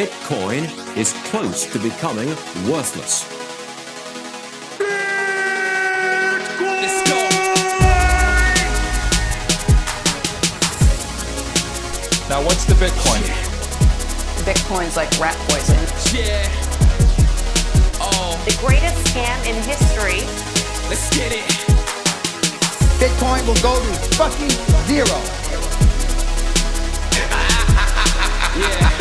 Bitcoin is close to becoming worthless. Let's go. Now, what's the Bitcoin? Bitcoin's like rat poison. Yeah. Oh, The greatest scam in history. let's get it. Bitcoin will go to fucking zero. Yeah.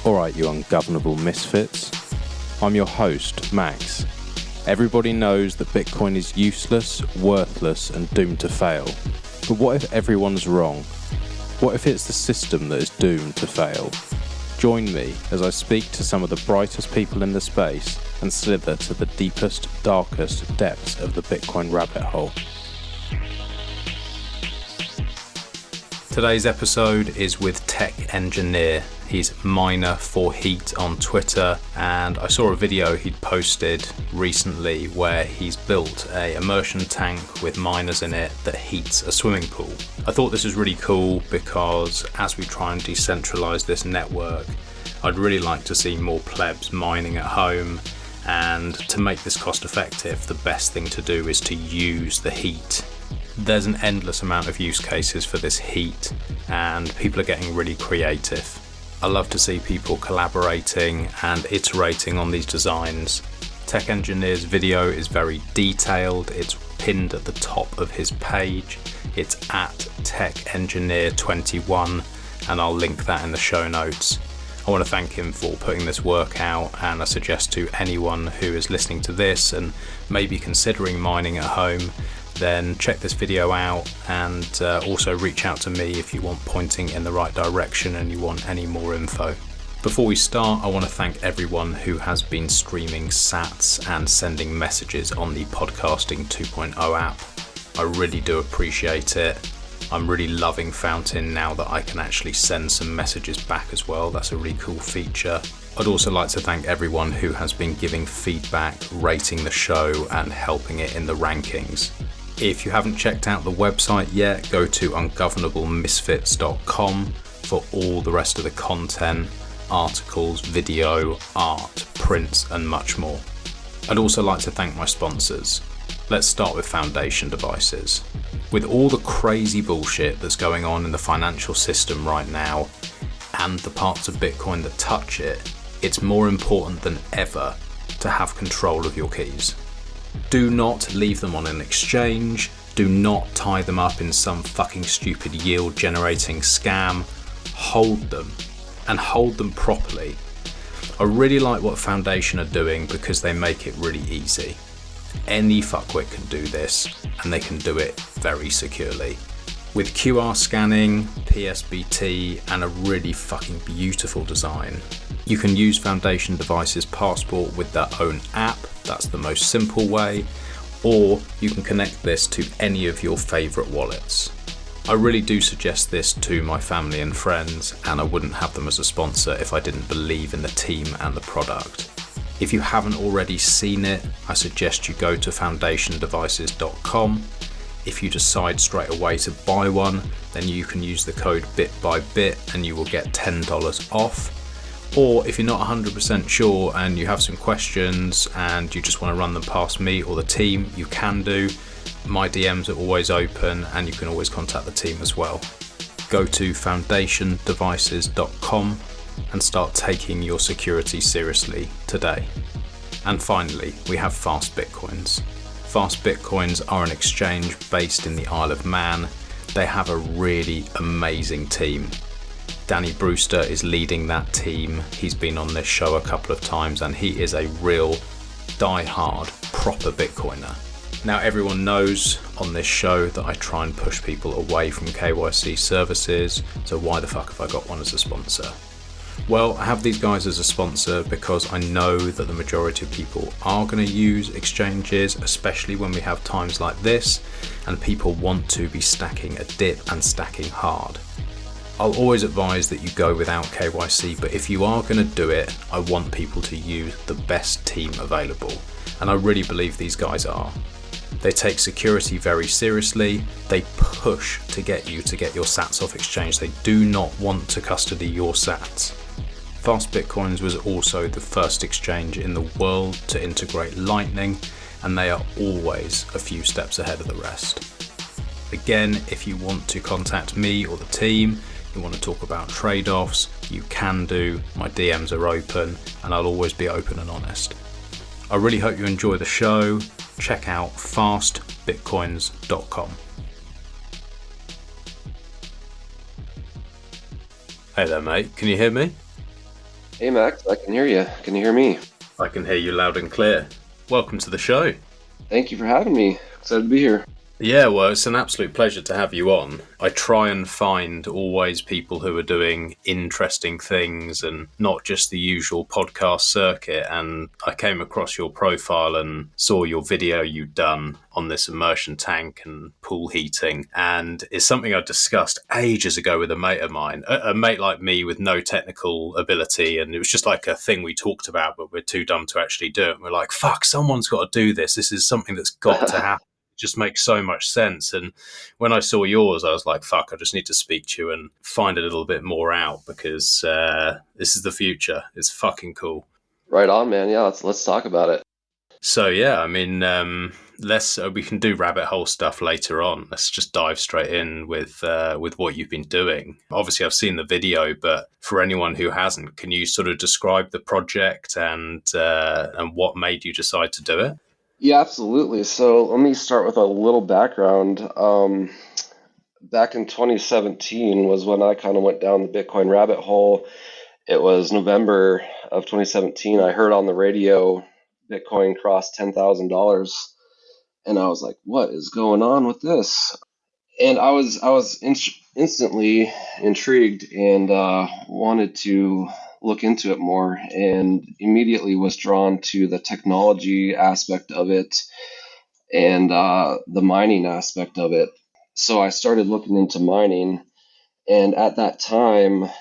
Alright, you ungovernable misfits. I'm your host, Max. Everybody knows that Bitcoin is useless, worthless, and doomed to fail. But what if everyone's wrong? What if it's the system that is doomed to fail? Join me as I speak to some of the brightest people in the space and slither to the deepest, darkest depths of the Bitcoin rabbit hole. Today's episode is with TechEngineer. He's Miner for Heat on Twitter, and I saw a video he'd posted recently where he's built a immersion tank with miners in it that heats a swimming pool. I thought this was really cool because as we try and decentralize this network, I'd really like to see more plebs mining at home, and to make this cost effective, the best thing to do is to use the heat. There's an endless amount of use cases for this heat, and people are getting really creative. I love to see people collaborating and iterating on these designs. TechEngineer's video is very detailed. It's pinned at the top of his page. It's at TechEngineer21, and I'll link that in the show notes. I want to thank him for putting this work out, and I suggest to anyone who is listening to this and maybe considering mining at home, then check this video out, and also reach out to me if you want pointing in the right direction and you want any more info. Before we start, I want to thank everyone who has been streaming sats and sending messages on the Podcasting 2.0 app. I really do appreciate it. I'm really loving Fountain now that I can actually send some messages back as well. That's a really cool feature. I'd also like to thank everyone who has been giving feedback, rating the show, and helping it in the rankings. If you haven't checked out the website yet, go to ungovernablemisfits.com for all the rest of the content, articles, video, art, prints, and much more. I'd also like to thank my sponsors. Let's start with Foundation Devices. With all the crazy bullshit that's going on in the financial system right now, and the parts of Bitcoin that touch it, it's more important than ever to have control of your keys. Do not leave them on an exchange. Do not tie them up in some fucking stupid yield generating scam. Hold them, and hold them properly. I really like what Foundation are doing because they make it really easy. Any fuckwit can do this, and they can do it very securely. With QR scanning, PSBT, and a really fucking beautiful design. You can use Foundation Devices Passport with their own app, that's the most simple way, or you can connect this to any of your favourite wallets. I really do suggest this to my family and friends, and I wouldn't have them as a sponsor if I didn't believe in the team and the product. If you haven't already seen it, I suggest you go to foundationdevices.com. If you decide straight away to buy one, then you can use the code BITBYBIT and you will get $10 off. Or if you're not 100% sure and you have some questions and you just want to run them past me or the team, you can do. My DMs are always open, and you can always contact the team as well. Go to foundationdevices.com and start taking your security seriously today. And finally, we have Fast Bitcoins. Fast Bitcoins are an exchange based in the Isle of Man. They have a really amazing team. Danny Brewster is leading that team. He's been on this show a couple of times, and he is a real die-hard, proper Bitcoiner. Now, everyone knows on this show that I try and push people away from KYC services, so why the fuck have I got one as a sponsor? Well, I have these guys as a sponsor because I know that the majority of people are going to use exchanges, especially when we have times like this, and people want to be stacking a dip and stacking hard. I'll always advise that you go without KYC, but if you are going to do it, I want people to use the best team available, and I really believe these guys are. They take security very seriously. They push to get your sats off exchange. They do not want to custody your sats. Fast Bitcoins was also the first exchange in the world to integrate Lightning, and they are always a few steps ahead of the rest. Again, if you want to contact me or the team, you want to talk about trade-offs, you can do. My DMs are open, and I'll always be open and honest. I really hope you enjoy the show. Check out fastbitcoins.com. Hey there, mate. Can you hear me? Hey Max, I can hear you. Can you hear me? I can hear you loud and clear. Welcome to the show. Thank you for having me. Excited to be here. Yeah, well, it's an absolute pleasure to have you on. I try and find always people who are doing interesting things and not just the usual podcast circuit. And I came across your profile and saw your video you'd done on this immersion tank and pool heating. And it's something I discussed ages ago with a mate of mine, a mate like me with no technical ability. And it was just like a thing we talked about, but we're too dumb to actually do it. And we're like, fuck, someone's got to do this. This is something that's got to happen. Just makes so much sense. And when I saw yours, I was like, fuck, I just need to speak to you and find a little bit more out because this is the future. It's fucking cool. Right on, man. Yeah, let's talk about it. So yeah, I mean, we can do rabbit hole stuff later on. Let's just dive straight in with what you've been doing. Obviously, I've seen the video, but for anyone who hasn't, can you sort of describe the project and what made you decide to do it? Yeah, absolutely. So let me start with a little background. Back in 2017 was when I kind of went down the Bitcoin rabbit hole. It was November of 2017. I heard on the radio Bitcoin crossed $10,000, and I was like, "What is going on with this?" And I was instantly intrigued and wanted to look into it more, and immediately was drawn to the technology aspect of it and the mining aspect of it. So I started looking into mining, and at that time,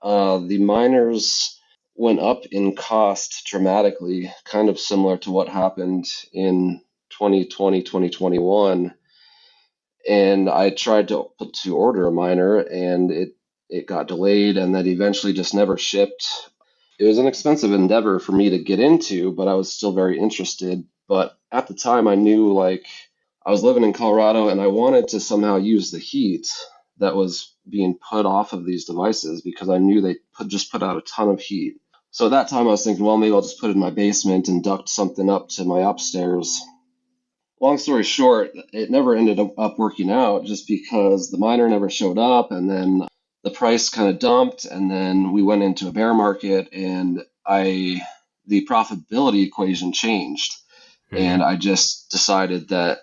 the miners went up in cost dramatically, kind of similar to what happened in 2020, 2021. And I tried to order a miner, and it got delayed, and then eventually just never shipped. It was an expensive endeavor for me to get into, but I was still very interested. But at the time, I knew, like, I was living in Colorado, and I wanted to somehow use the heat that was being put off of these devices because I knew they just put out a ton of heat. So at that time, I was thinking, well, maybe I'll just put it in my basement and duct something up to my upstairs. Long story short, it never ended up working out just because the miner never showed up, and then the price kind of dumped, and then we went into a bear market, and the profitability equation changed. Mm-hmm. And I just decided that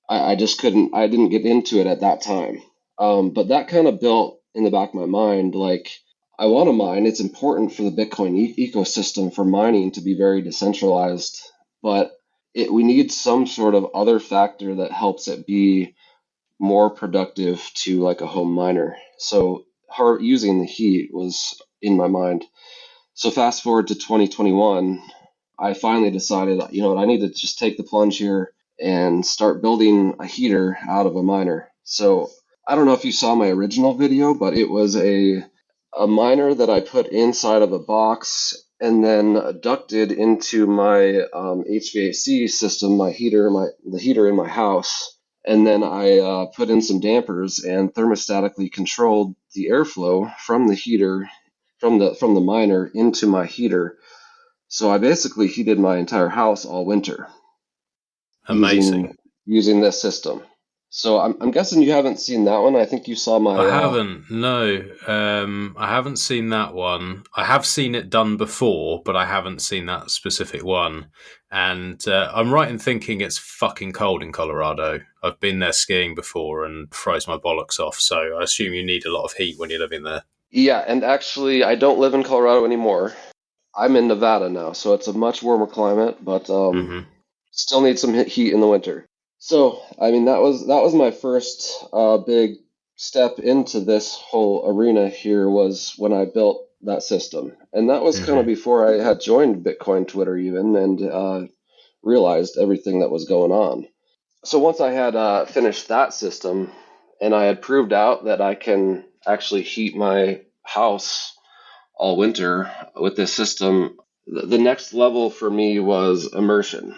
I didn't get into it at that time. But that kind of built in the back of my mind, like, I want to mine. It's important for the Bitcoin ecosystem for mining to be very decentralized, but we need some sort of other factor that helps it be more productive to like a home miner. So using the heat was in my mind. So fast forward to 2021, I finally decided, you know what, I need to just take the plunge here and start building a heater out of a miner. So I don't know if you saw my original video, but it was a miner that I put inside of a box and then ducted into my HVAC system, the heater in my house. And then I put in some dampers and thermostatically controlled the airflow from the heater, from the miner into my heater. So I basically heated my entire house all winter. Amazing. Using this system. So I'm guessing you haven't seen that one. I think you saw my... I haven't, no. I haven't seen that one. I have seen it done before, but I haven't seen that specific one. And I'm right in thinking it's fucking cold in Colorado. I've been there skiing before and froze my bollocks off, so I assume you need a lot of heat when you're living there. Yeah, and actually, I don't live in Colorado anymore. I'm in Nevada now, so it's a much warmer climate, but still need some heat in the winter. So, I mean, that was my first big step into this whole arena here, was when I built that system. And that was kind of before I had joined Bitcoin Twitter even and realized everything that was going on. So once I had finished that system, and I had proved out that I can actually heat my house all winter with this system, the next level for me was immersion.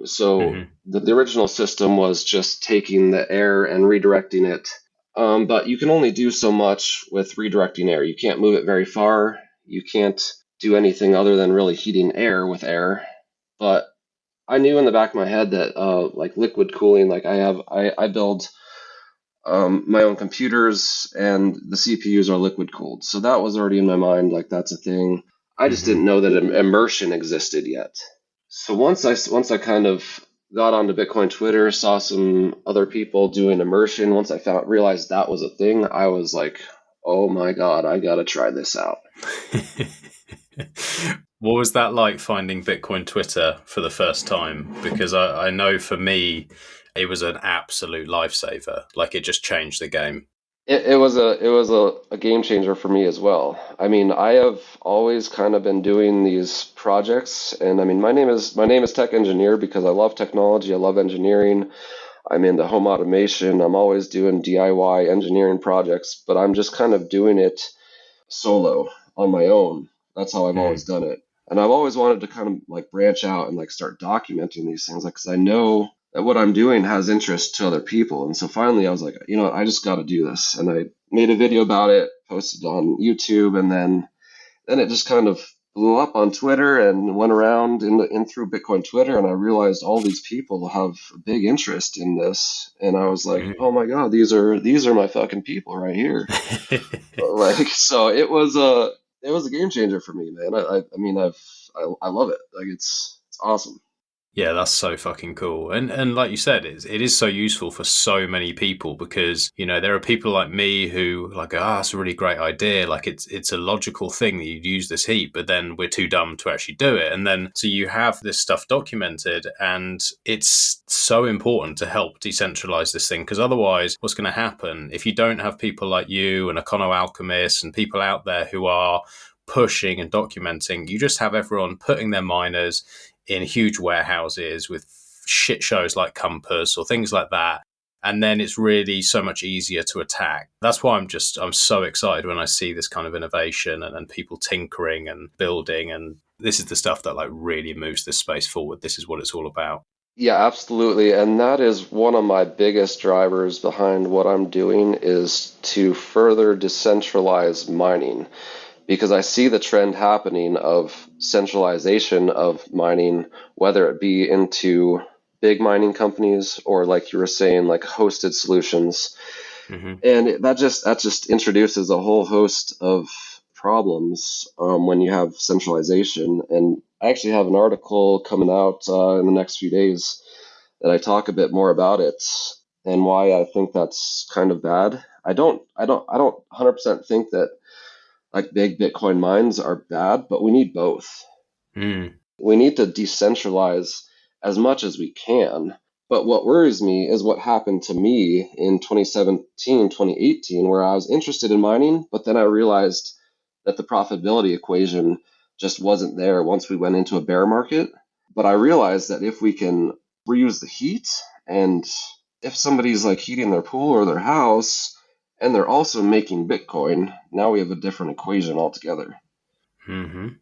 So the original system was just taking the air and redirecting it. But you can only do so much with redirecting air. You can't move it very far. You can't do anything other than really heating air with air. But I knew in the back of my head that like liquid cooling, like I build my own computers and the CPUs are liquid cooled. So that was already in my mind, like that's a thing. I just didn't know that immersion existed yet. So once I kind of got onto Bitcoin Twitter, saw some other people doing immersion, once I realized that was a thing, I was like, oh my God, I gotta try this out. What was that like finding Bitcoin Twitter for the first time? Because I know for me, it was an absolute lifesaver. Like it just changed the game. It was a game changer for me as well. I mean, I have always kind of been doing these projects, and I mean, my name is Tech Engineer because I love technology, I love engineering. I'm into home automation. I'm always doing DIY engineering projects, but I'm just kind of doing it solo on my own. That's how I've always done it. And I've always wanted to kind of like branch out and like start documenting these things, like, because I know that what I'm doing has interest to other people. And so finally I was like, you know what, I just got to do this. And I made a video about it, posted on YouTube, and then it just kind of blew up on Twitter and went around in through Bitcoin Twitter, and I realized all these people have a big interest in this, and I was like, oh my God, these are my fucking people right here. Like, so it was a game changer for me, man. I mean, I love it. Like, it's awesome. Yeah, that's so fucking cool. And like you said, it is so useful for so many people because, you know, there are people like me who like, that's a really great idea. Like it's a logical thing that you'd use this heat, but then we're too dumb to actually do it. And then so you have this stuff documented, and it's so important to help decentralize this thing, because otherwise what's going to happen if you don't have people like you and Econo Alchemists and people out there who are pushing and documenting, you just have everyone putting their miners in huge warehouses with shit shows like Compass or things like that. And then it's really so much easier to attack. That's why I'm so excited when I see this kind of innovation and people tinkering and building. And this is the stuff that like really moves this space forward. This is what it's all about. Yeah, absolutely. And that is one of my biggest drivers behind what I'm doing, is to further decentralize mining, because I see the trend happening of centralization of mining, whether it be into big mining companies or, like you were saying, like hosted solutions. And that just introduces a whole host of problems when you have centralization. And I actually have an article coming out in the next few days that I talk a bit more about it and why I think that's kind of bad. I don't 100% think that like big Bitcoin mines are bad, but we need both. We need to decentralize as much as we can. But what worries me is what happened to me in 2017, 2018, where I was interested in mining, but then I realized that the profitability equation just wasn't there once we went into a bear market. But I realized that if we can reuse the heat, and if somebody's like heating their pool or their house, and they're also making Bitcoin, now we have a different equation altogether. And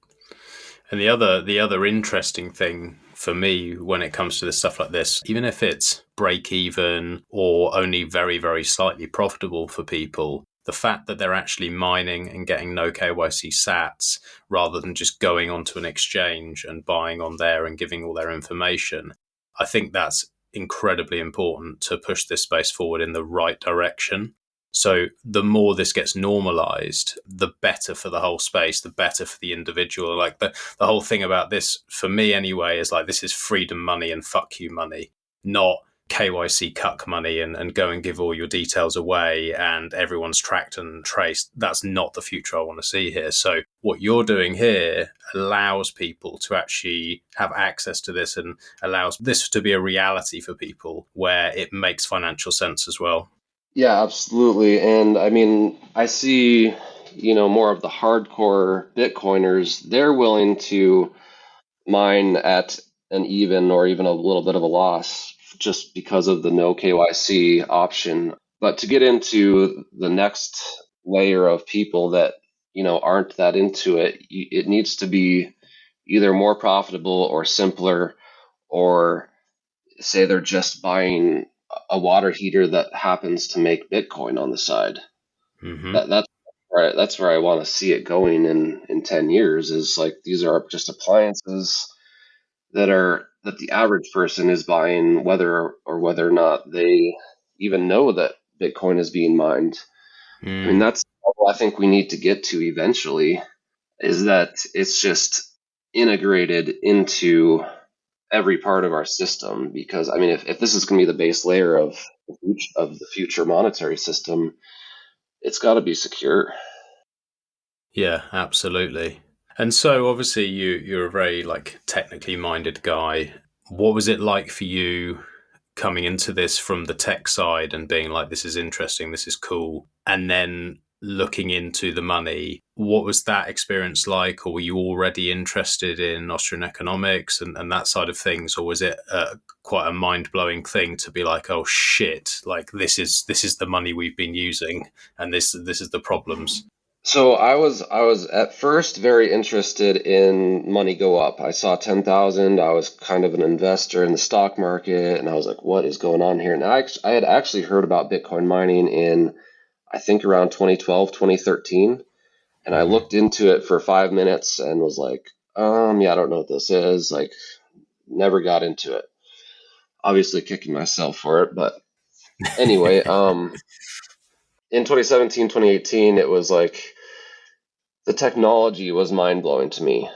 the other interesting thing for me when it comes to this stuff like this, even if it's break even or only very, very slightly profitable for people, the fact that they're actually mining and getting no KYC sats rather than just going onto an exchange and buying on there and giving all their information, I think that's incredibly important to push this space forward in the right direction. So the more this gets normalized, the better for the whole space, the better for the individual. Like the whole thing about this, for me anyway, is like this is freedom money and fuck you money, not KYC cuck money and go and give all your details away and everyone's tracked and traced. That's not the future I want to see here. So what you're doing here allows people to actually have access to this and allows this to be a reality for people where it makes financial sense as well. Yeah, absolutely. And I mean, I see, more of the hardcore Bitcoiners, they're willing to mine at an even or even a little bit of a loss just because of the no KYC option. But to get into the next layer of people that, aren't that into it, it needs to be either more profitable or simpler, or say they're just buying a water heater that happens to make Bitcoin on the side. Mm-hmm. That's where I want to see it going in 10 years, is like these are just appliances that the average person is buying, whether or not they even know that Bitcoin is being mined. I mean, that's all I think we need to get to eventually, is that it's just integrated into every part of our system. Because I mean, if this is going to be the base layer of the future monetary system, it's got to be secure. Yeah, absolutely. And so obviously you're a very like technically minded guy. What was it like for you coming into this from the tech side and being like, this is interesting, this is cool, and then looking into the money? What was that experience like? Or were you already interested in Austrian economics and that side of things? Or was it quite a mind-blowing thing to be like, oh shit, like this is the money we've been using, and this is the problems? So I was at first very interested in money go up. I saw 10,000. I was kind of an investor in the stock market, and I was like, what is going on here? And I had actually heard about Bitcoin mining in, I think, around 2012, 2013. And I looked into it for 5 minutes and was like, yeah, I don't know what this is. Like, never got into it. Obviously kicking myself for it, but anyway, in 2017, 2018, it was like the technology was mind blowing to me.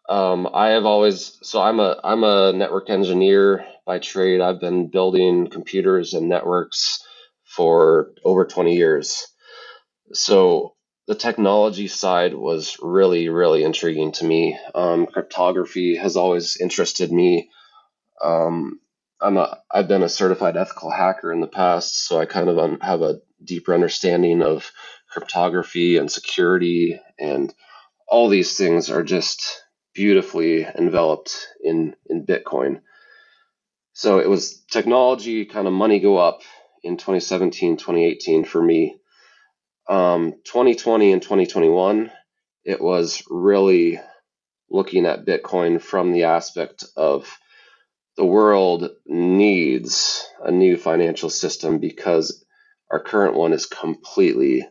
I have always, so I'm a network engineer by trade. I've been building computers and networks for over 20 years. So the technology side was really, really intriguing to me. Cryptography has always interested me. Um, I've been a certified ethical hacker in the past, so I kind of have a deeper understanding of cryptography and security, and all these things are just beautifully enveloped in Bitcoin. So it was technology, kind of money go up in 2017, 2018 for me. 2020 and 2021, it was really looking at Bitcoin from the aspect of the world needs a new financial system because our current one is completely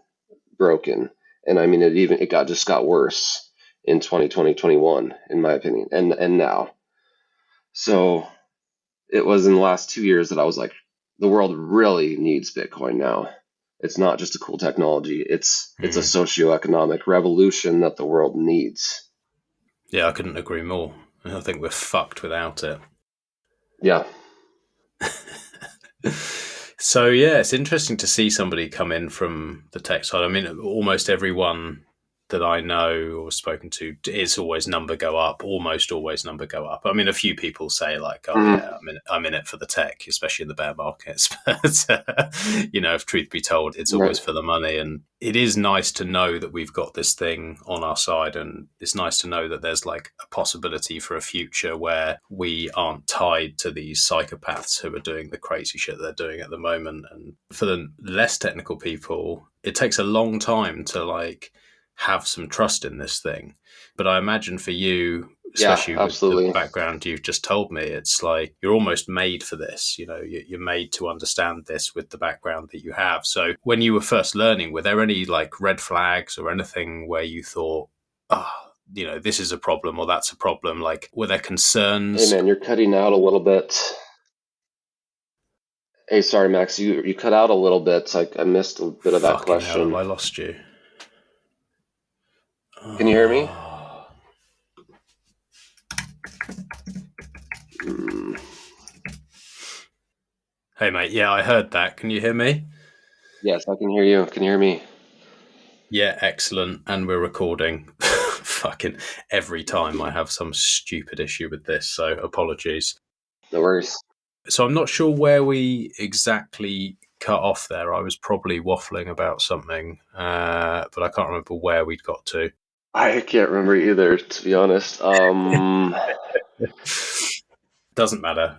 broken. And I mean, it just got worse in 2020, 21, in my opinion, and now. So it was in the last 2 years that I was like, the world really needs Bitcoin now. It's not just a cool technology. It's a socioeconomic revolution that the world needs. Yeah, I couldn't agree more. I think we're fucked without it. Yeah. So yeah, it's interesting to see somebody come in from the tech side. I mean, almost everyone that I know or spoken to is always number go up, almost always number go up. I mean, a few people say like, oh yeah, I'm in it for the tech, especially in the bear markets. But if truth be told, it's always for the money. And it is nice to know that we've got this thing on our side, and it's nice to know that there's like a possibility for a future where we aren't tied to these psychopaths who are doing the crazy shit they're doing at the moment. And for the less technical people, it takes a long time to like have some trust in this thing. But I imagine for you, especially with the background you've just told me, it's like you're almost made for this. You're made to understand this with the background that you have. So when you were first learning, were there any like red flags or anything where you thought, this is a problem or that's a problem? Like, were there concerns? Hey man, you're cutting out a little bit. Hey, sorry, Max, you cut out a little bit. I missed a bit of that question. Hell, have I lost you? Can you hear me? Hey, mate. Yeah, I heard that. Can you hear me? Yes, I can hear you. Can you hear me? Yeah, excellent. And we're recording. Fucking every time I have some stupid issue with this, so apologies. No worries. So I'm not sure where we exactly cut off there. I was probably waffling about something, but I can't remember where we'd got to. I can't remember either, to be honest. Doesn't matter.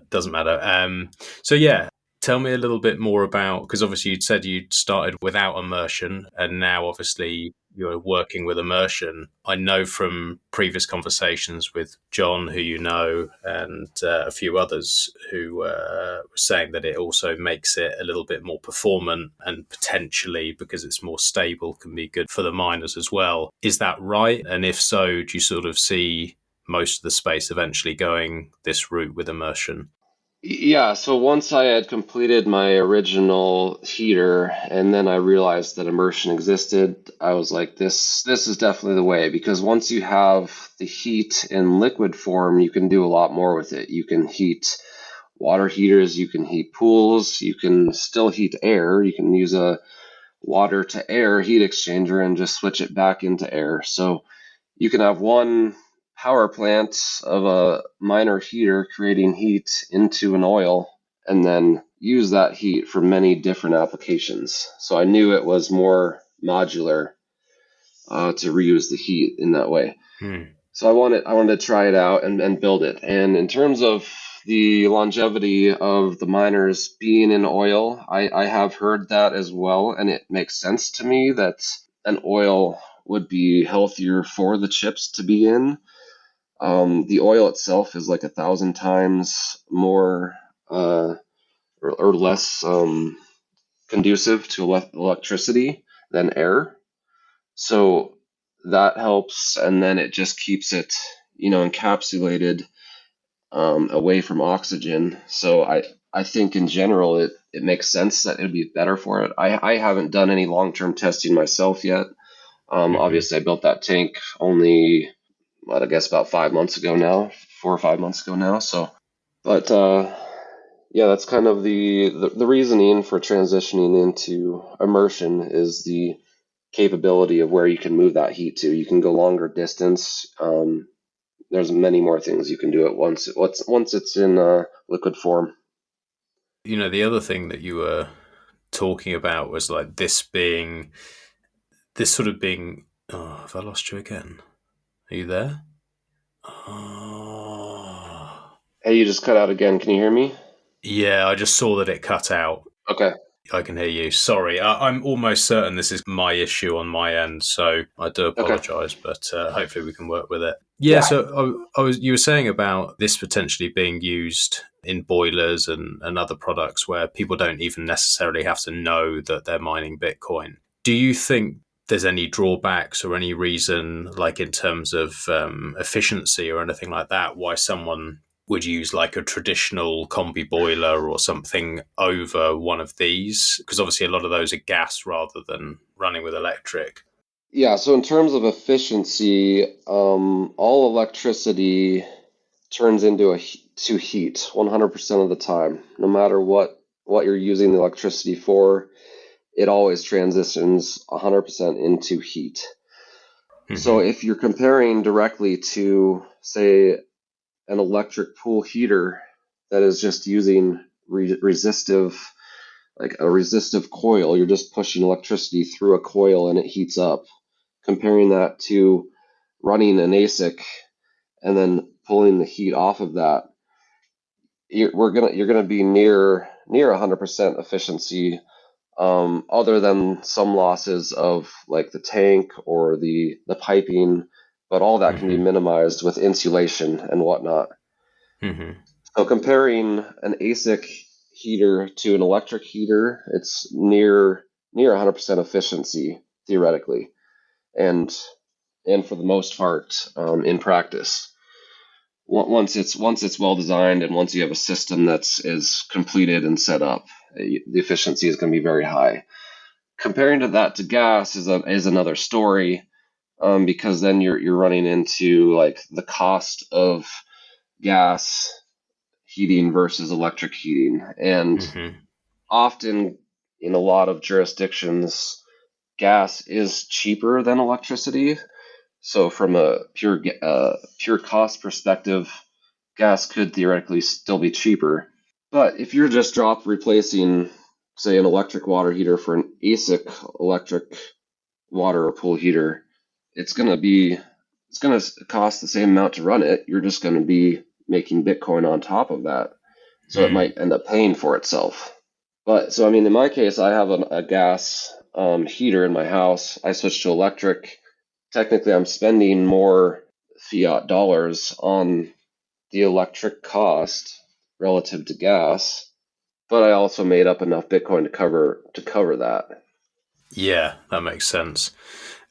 So yeah, tell me a little bit more about, because obviously you'd said you'd started without immersion and now obviously you're working with immersion. I know from previous conversations with John, who you know, and a few others who were saying that it also makes it a little bit more performant and potentially, because it's more stable, can be good for the miners as well. Is that right? And if so, do you sort of see most of the space eventually going this route with immersion? Yeah, so once I had completed my original heater and then I realized that immersion existed, I was like, this is definitely the way, because once you have the heat in liquid form, you can do a lot more with it. You can heat water heaters, you can heat pools, you can still heat air. You can use a water to air heat exchanger and just switch it back into air. So you can have one power plant of a minor heater creating heat into an oil and then use that heat for many different applications. So I knew it was more modular to reuse the heat in that way. So I wanted to try it out and build it. And in terms of the longevity of the miners being in oil, I have heard that as well, and it makes sense to me that an oil would be healthier for the chips to be in. The oil itself is like 1,000 times more or less conducive to electricity than air. So that helps, and then it just keeps it, encapsulated away from oxygen. So I think in general it makes sense that it'd be better for it. I haven't done any long-term testing myself yet. Obviously, I built that tank only, I guess about 5 months ago now, 4 or 5 months ago now. So, but yeah, that's kind of the reasoning for transitioning into immersion is the capability of where you can move that heat to. You can go longer distance. There's many more things you can do at once. Once it's in liquid form. The other thing that you were talking about was like this sort of being. Oh, have I lost you again? Are you there? Oh. Hey, you just cut out again. Can you hear me? Yeah, I just saw that it cut out. Okay. I can hear you. Sorry, I'm almost certain this is my issue on my end, so I do Okay. apologise, but hopefully we can work with it. Yeah, so you were saying about this potentially being used in boilers and other products where people don't even necessarily have to know that they're mining Bitcoin. Do you think there's any drawbacks or any reason, like in terms of efficiency or anything like that, why someone would use like a traditional combi boiler or something over one of these? Because obviously a lot of those are gas rather than running with electric. Yeah, so in terms of efficiency, all electricity turns into to heat 100% of the time. No matter what you're using the electricity for, it always transitions 100% into heat. So if you're comparing directly to, say, an electric pool heater that is just using resistive, like a resistive coil, you're just pushing electricity through a coil and it heats up. Comparing that to running an ASIC and then pulling the heat off of that, you're gonna be near 100% efficiency, other than some losses of like the tank or the piping, but all that can be minimized with insulation and whatnot. So comparing an ASIC heater to an electric heater, it's near 100% efficiency theoretically, and for the most part in practice. Once it's well designed and once you have a system that's is completed and set up, the efficiency is going to be very high. Comparing that to gas is another story, because then you're running into like the cost of gas heating versus electric heating, and often in a lot of jurisdictions, gas is cheaper than electricity. So from a pure cost perspective, gas could theoretically still be cheaper. But if you're just replacing, say, an electric water heater for an ASIC electric water or pool heater, it's gonna cost the same amount to run it. You're just gonna be making Bitcoin on top of that. So it might end up paying for itself. But so, I mean, in my case, I have a gas heater in my house. I switched to electric. Technically, I'm spending more fiat dollars on the electric cost relative to gas, but I also made up enough Bitcoin to cover that. Yeah, that makes sense.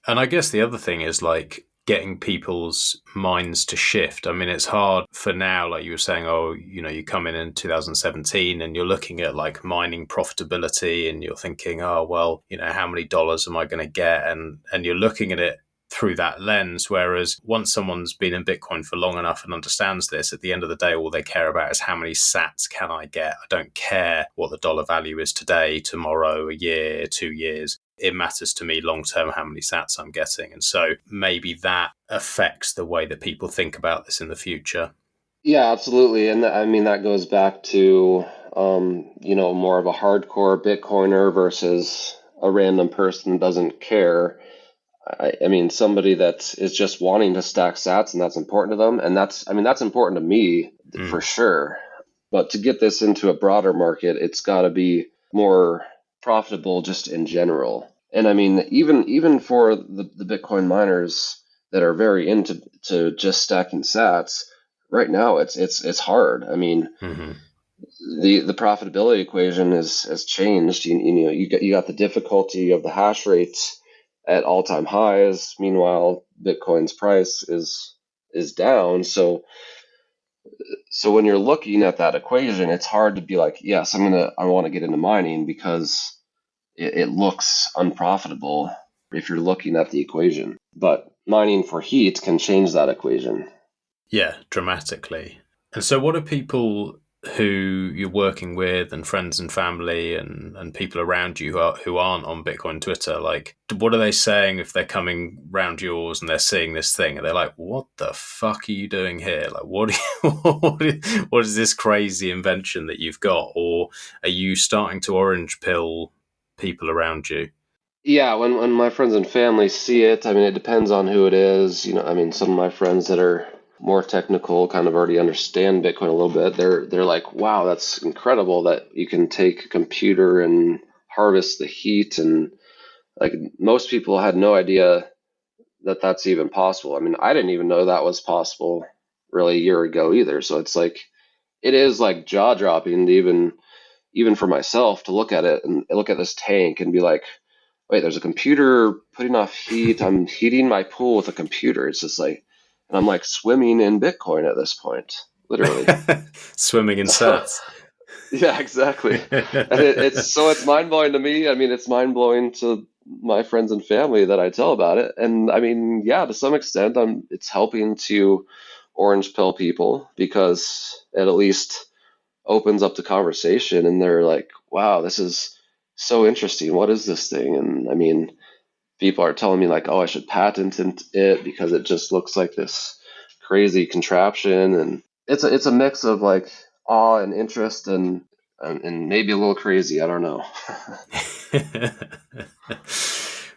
And I guess the other thing is like getting people's minds to shift. I mean, it's hard for now, like you were saying, oh, you come in 2017 and you're looking at like mining profitability and you're thinking, oh, well, how many dollars am I going to get? And you're looking at it through that lens. Whereas once someone's been in Bitcoin for long enough and understands this, at the end of the day, all they care about is how many sats can I get? I don't care what the dollar value is today, tomorrow, a year, 2 years. It matters to me long term how many sats I'm getting. And so maybe that affects the way that people think about this in the future. Yeah, absolutely. And I mean, that goes back to, more of a hardcore Bitcoiner versus a random person that doesn't care. I mean, somebody that is just wanting to stack sats and that's important to them. And that's important to me for sure. But to get this into a broader market, it's got to be more profitable just in general. And I mean, even for the Bitcoin miners that are very into just stacking sats, right now it's hard. I mean, the profitability equation has changed. You got the difficulty of the hash rates at all-time highs. Meanwhile, Bitcoin's price is down. So when you're looking at that equation, it's hard to be like, yes, I want to get into mining because it looks unprofitable if you're looking at the equation. But mining for heat can change that equation. Yeah, dramatically. And so what are people who you're working with and friends and family and people around you who aren't on Bitcoin Twitter, like, what are they saying if they're coming round yours and they're seeing this thing and they're like, what the fuck are you doing here? Like, what is this crazy invention that you've got? Or are you starting to orange pill people around you? Yeah, when my friends and family see it, I mean, it depends on who it is. I mean, some of my friends that are more technical kind of already understand Bitcoin a little bit. They're like, wow, that's incredible that you can take a computer and harvest the heat. And like most people had no idea that that's even possible. I mean, I didn't even know that was possible really a year ago either. So it's like, it is like jaw dropping to even for myself to look at it and look at this tank and be like, wait, there's a computer putting off heat. I'm heating my pool with a computer. It's just like, and I'm like swimming in Bitcoin at this point, literally. Swimming in So, sats. yeah, exactly. And it's mind blowing to me. I mean, it's mind blowing to my friends and family that I tell about it. And I mean, yeah, to some extent, it's helping to orange pill people because it at least opens up the conversation and they're like, wow, this is so interesting. What is this thing? And I mean, people are telling me like, oh, I should patent it because it just looks like this crazy contraption. And it's a mix of like awe and interest and maybe a little crazy. I don't know.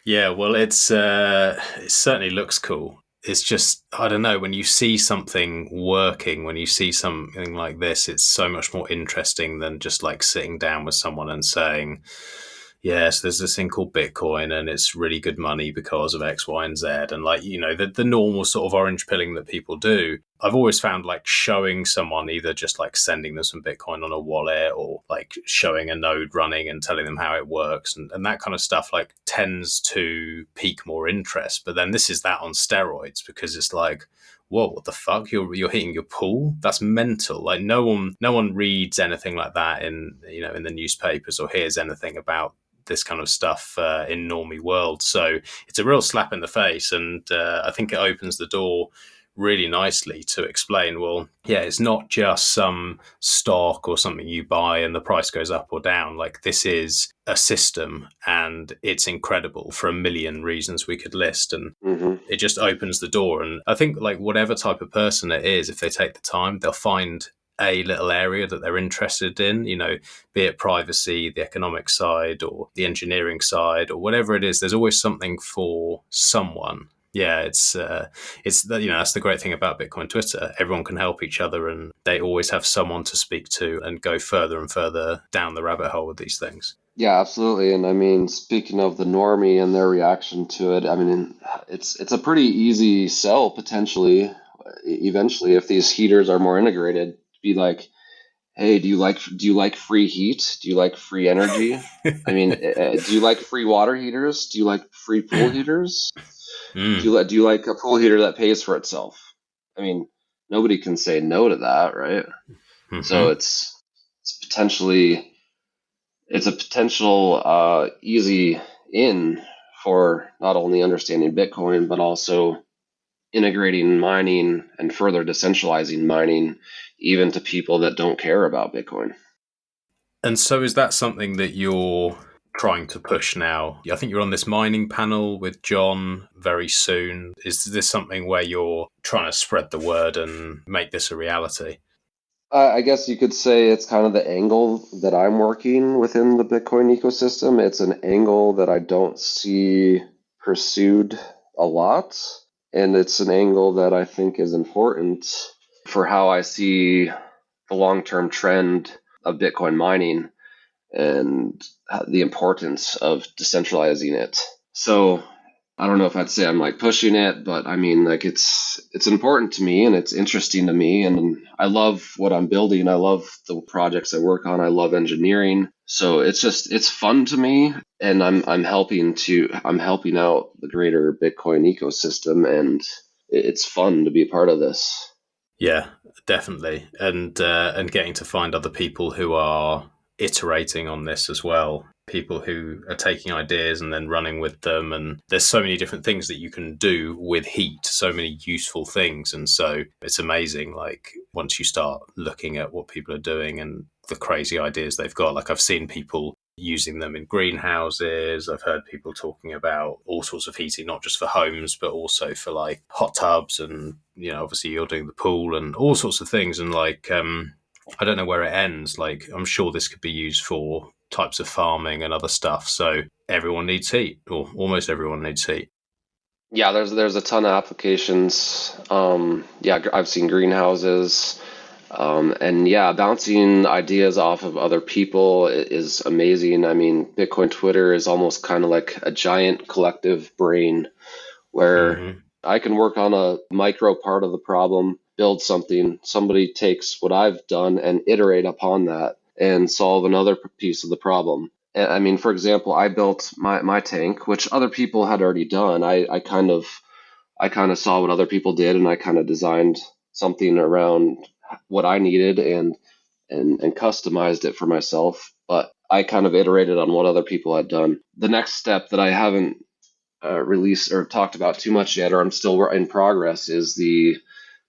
Yeah, well, it certainly looks cool. It's just, I don't know, when you see something working, when you see something like this, it's so much more interesting than just like sitting down with someone and saying, yes, there's this thing called Bitcoin and it's really good money because of X, Y, and Z. And like, the normal sort of orange pilling that people do. I've always found like showing someone either just like sending them some Bitcoin on a wallet or like showing a node running and telling them how it works and that kind of stuff like tends to pique more interest. But then this is that on steroids because it's like, whoa, what the fuck? You're hitting your pool? That's mental. Like no one reads anything like that in the newspapers or hears anything about this kind of stuff in normie world. So it's a real slap in the face. And I think it opens the door really nicely to explain, well, yeah, it's not just some stock or something you buy and the price goes up or down. Like this is a system and it's incredible for a million reasons we could list. And it just opens the door. And I think like whatever type of person it is, if they take the time, they'll find a little area that they're interested in, be it privacy, the economic side or the engineering side or whatever it is. There's always something for someone. Yeah, it's that's the great thing about Bitcoin Twitter. Everyone can help each other, and they always have someone to speak to and go further and further down the rabbit hole with these things. Yeah, absolutely. And I mean, speaking of the normie and their reaction to it, I mean, it's a pretty easy sell potentially, eventually, if these heaters are more integrated. Be like, hey, do you like free heat? Do you like free energy? I mean, do you like free water heaters? Do you like free pool heaters? Mm. Do you like a pool heater that pays for itself? I mean, nobody can say no to that, right? So Hmm. it's a potential easy in for not only understanding Bitcoin but also integrating mining and further decentralizing mining even to people that don't care about Bitcoin. And so, is that something that you're trying to push now? I think you're on this mining panel with John very soon. Is this something where you're trying to spread the word and make this a reality? I guess you could say it's kind of the angle that I'm working within the Bitcoin ecosystem. It's an angle that I don't see pursued a lot, and it's an angle that I think is important for how I see the long-term trend of Bitcoin mining and the importance of decentralizing it. So I don't know if I'd say I'm like pushing it, but I mean like it's important to me and it's interesting to me and I love what I'm building. I love the projects I work on. I love engineering. So it's fun to me and I'm helping out the greater Bitcoin ecosystem and it's fun to be a part of this. Yeah, definitely, and getting to find other people who are iterating on this as well. People who are taking ideas and then running with them, and there's so many different things that you can do with heat. So many useful things, and so it's amazing. Like once you start looking at what people are doing and the crazy ideas they've got. Like I've seen people using them in greenhouses. I've heard people talking about all sorts of heating, not just for homes, but also for like hot tubs and, obviously you're doing the pool and all sorts of things. And like, I don't know where it ends. Like, I'm sure this could be used for types of farming and other stuff. So everyone needs heat, or almost everyone needs heat. Yeah, there's a ton of applications. Yeah, I've seen greenhouses. And yeah, bouncing ideas off of other people is amazing. I mean, Bitcoin Twitter is almost kind of like a giant collective brain where Mm-hmm. I can work on a micro part of the problem, build something, somebody takes what I've done and iterate upon that and solve another piece of the problem. And I mean, for example, I built my tank, which other people had already done. I kind of saw what other people did and I kind of designed something around what I needed and customized it for myself. But I kind of iterated on what other people had done. The next step that I haven't released or talked about too much yet, or I'm still in progress, is the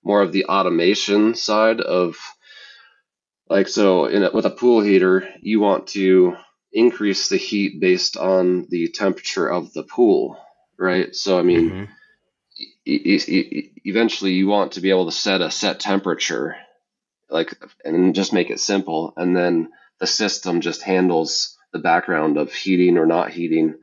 more of the automation side of like so with a pool heater, you want to increase the heat based on the temperature of the pool, right? So I mean, Mm-hmm. eventually you want to be able to set a set temperature like and just make it simple and then the system just handles the background of heating or not heating.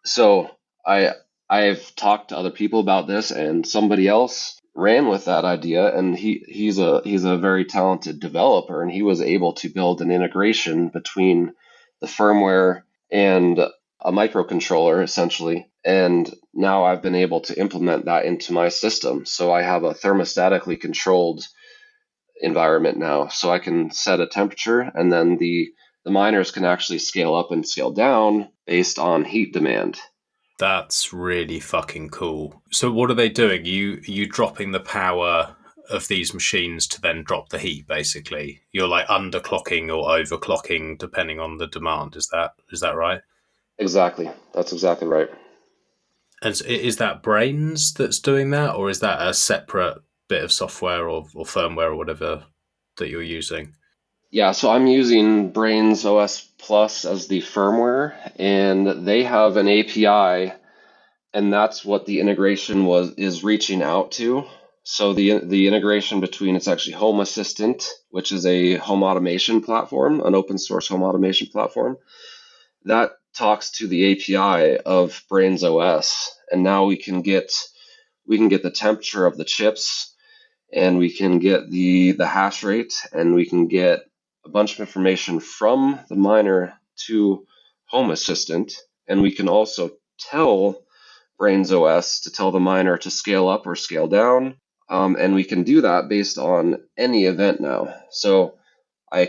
So I've talked to other people about this and somebody else ran with that idea and he's a very talented developer and he was able to build an integration between the firmware and a microcontroller essentially. And now I've been able to implement that into my system. So I have a thermostatically controlled environment now. So I can set a temperature and then the miners can actually scale up and scale down based on heat demand. That's really fucking cool. So what are they doing? You dropping the power of these machines to then drop the heat, basically. You're like underclocking or overclocking depending on the demand. Is that right? Exactly. That's exactly right. And so is that Brains that's doing that, or is that a separate bit of software or firmware or whatever that you're using? Yeah, so I'm using Brains OS Plus as the firmware, and they have an API, and that's what the integration is reaching out to. So the integration between it's actually Home Assistant, which is a home automation platform, an open source home automation platform, that talks to the API of Brains OS, and now we can get the temperature of the chips, and we can get the hash rate, and we can get a bunch of information from the miner to Home Assistant, and we can also tell Brains OS to tell the miner to scale up or scale down, and we can do that based on any event now. So I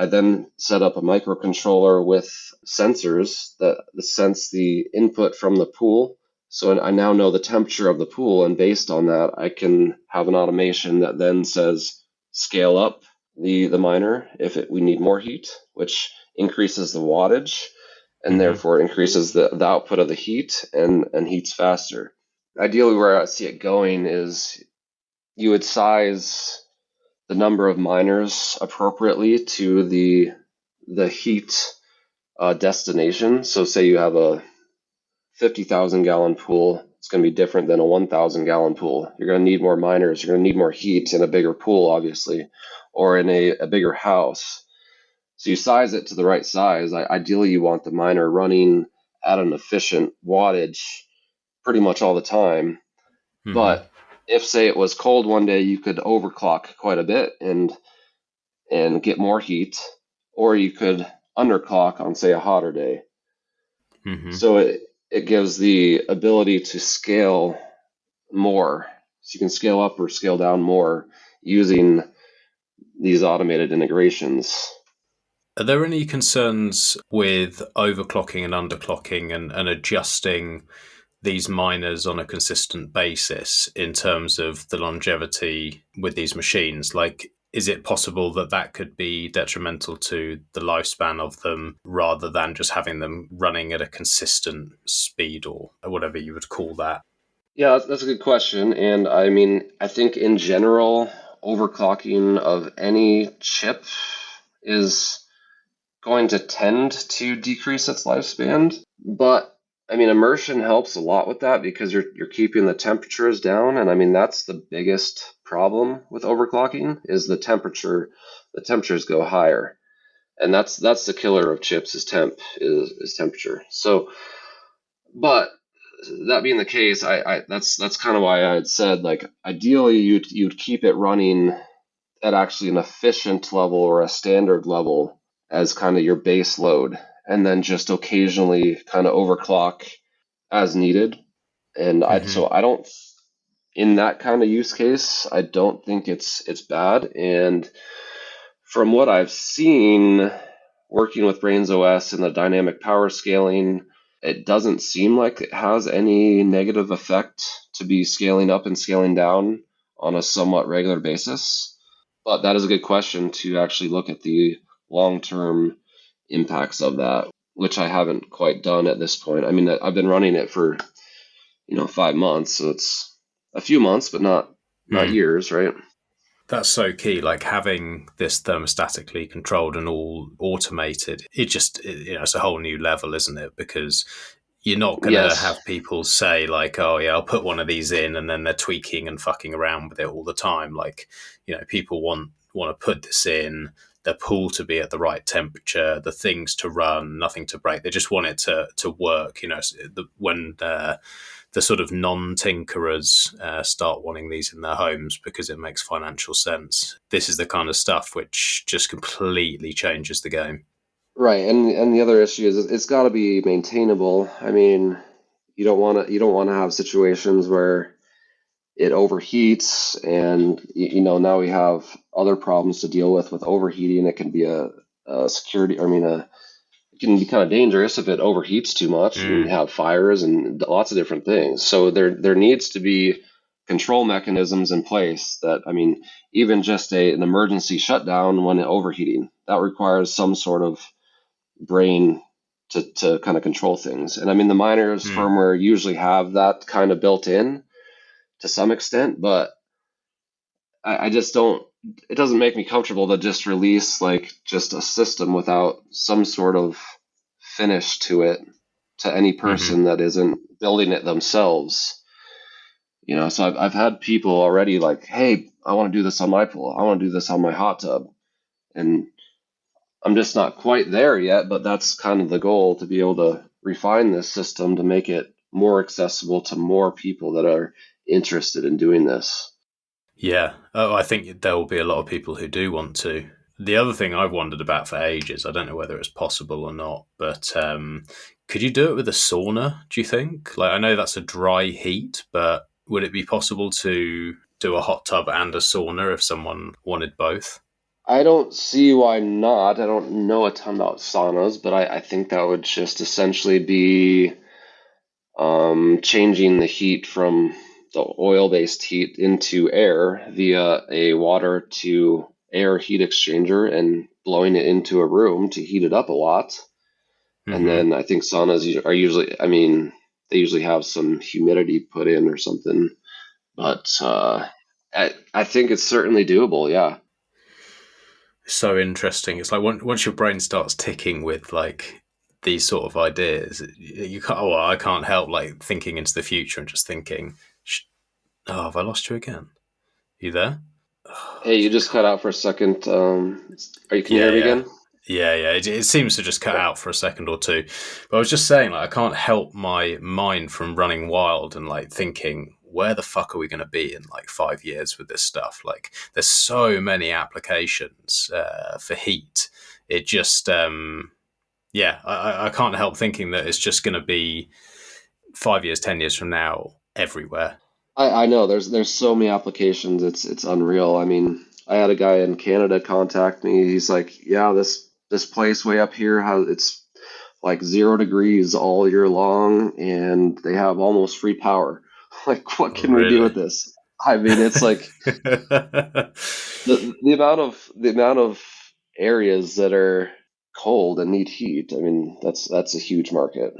then set up a microcontroller with sensors that sense the input from the pool. So I now know the temperature of the pool, and based on that, I can have an automation that then says scale up the miner if we need more heat, which increases the wattage and therefore increases the output of the heat and heats faster. Ideally, where I see it going is you would size the number of miners appropriately to the heat destination. So say you have a 50,000 gallon pool, it's going to be different than a 1,000 gallon pool. You're going to need more miners, you're going to need more heat in a bigger pool, obviously, or in a bigger house. So you size it to the right size. Ideally, you want the miner running at an efficient wattage pretty much all the time. But if, say, it was cold one day, you could overclock quite a bit and get more heat, or you could underclock on, say, a hotter day. So it gives the ability to scale more. So you can scale up or scale down more using these automated integrations. Are there any concerns with overclocking and underclocking and adjusting these miners on a consistent basis in terms of the longevity with these machines? Like, is it possible that could be detrimental to the lifespan of them rather than just having them running at a consistent speed or whatever you would call that? Yeah, that's a good question. And I mean, I think in general, overclocking of any chip is going to tend to decrease its lifespan. But I mean, immersion helps a lot with that because you're keeping the temperatures down, and I mean that's the biggest problem with overclocking is the temperature. The temperatures go higher, and that's the killer of chips is temperature. So, but that being the case, that's kind of why I had said like ideally you'd keep it running at actually an efficient level or a standard level as kind of your base load, and then just occasionally kind of overclock as needed. And I don't, in that kind of use case, I don't think it's bad. And from what I've seen working with Brains OS and the dynamic power scaling, it doesn't seem like it has any negative effect to be scaling up and scaling down on a somewhat regular basis. But that is a good question to actually look at the long-term impacts of that, which I haven't quite done at this point. I mean, I've been running it for 5 months, so it's a few months, but not years, right? That's so key. Like having this thermostatically controlled and all automated, it's a whole new level, isn't it? Because you're not going to Yes. have people say like, oh yeah, I'll put one of these in, and then they're tweaking and fucking around with it all the time. Like, people want to put this in, their pool to be at the right temperature, the things to run, nothing to break. They just want it to work. When the sort of non-tinkerers start wanting these in their homes because it makes financial sense, this is the kind of stuff which just completely changes the game. Right, and the other issue is it's got to be maintainable. I mean, you don't want to have situations where it overheats, and now we have other problems to deal with overheating. It can be a security. I mean, it can be kind of dangerous if it overheats too much, and you have fires and lots of different things. So there needs to be control mechanisms in place that, I mean, even just an emergency shutdown when overheating, that requires some sort of brain to kind of control things. And I mean, the miners firmware usually have that kind of built in to some extent, but I just don't, it doesn't make me comfortable to just release like just a system without some sort of finish to it to any person that isn't building it themselves. So I've had people already like, hey, I want to do this on my pool. I want to do this on my hot tub. And I'm just not quite there yet, but that's kind of the goal, to be able to refine this system to make it more accessible to more people that are interested in doing this. Yeah. Oh, I think there will be a lot of people who do want to. The other thing I've wondered about for ages, I don't know whether it's possible or not, but could you do it with a sauna, do you think? Like, I know that's a dry heat, but would it be possible to do a hot tub and a sauna if someone wanted both? I don't see why not. I don't know a ton about saunas, but I think that would just essentially be changing the heat from the oil-based heat into air via a water to air heat exchanger and blowing it into a room to heat it up a lot. And Mm-hmm. then I think saunas are usually, I mean, they usually have some humidity put in or something, but I think it's certainly doable. Yeah. So interesting. It's like once your brain starts ticking with like these sort of ideas, you can't. Oh, I can't help like thinking into the future and just thinking, "Oh, have I lost you again? You there? Oh, Hey, you just God. cut out for a second. Can you Yeah, hear me yeah, again? yeah. It seems to just cut Okay. out for a second or two. But I was just saying, like, I can't help my mind from running wild and like thinking, where the fuck are we going to be in like 5 years with this stuff? Like, there's so many applications for heat. It just, yeah, I can't help thinking that it's just going to be 5 years, 10 years from now, everywhere. I know there's so many applications. It's unreal. I mean, I had a guy in Canada contact me. He's like, "Yeah, this place way up here has it's like 0 degrees all year long, and they have almost free power. Like, what can we do with Really? this?" I mean, it's like the amount of areas that are cold and need heat. I mean, that's a huge market.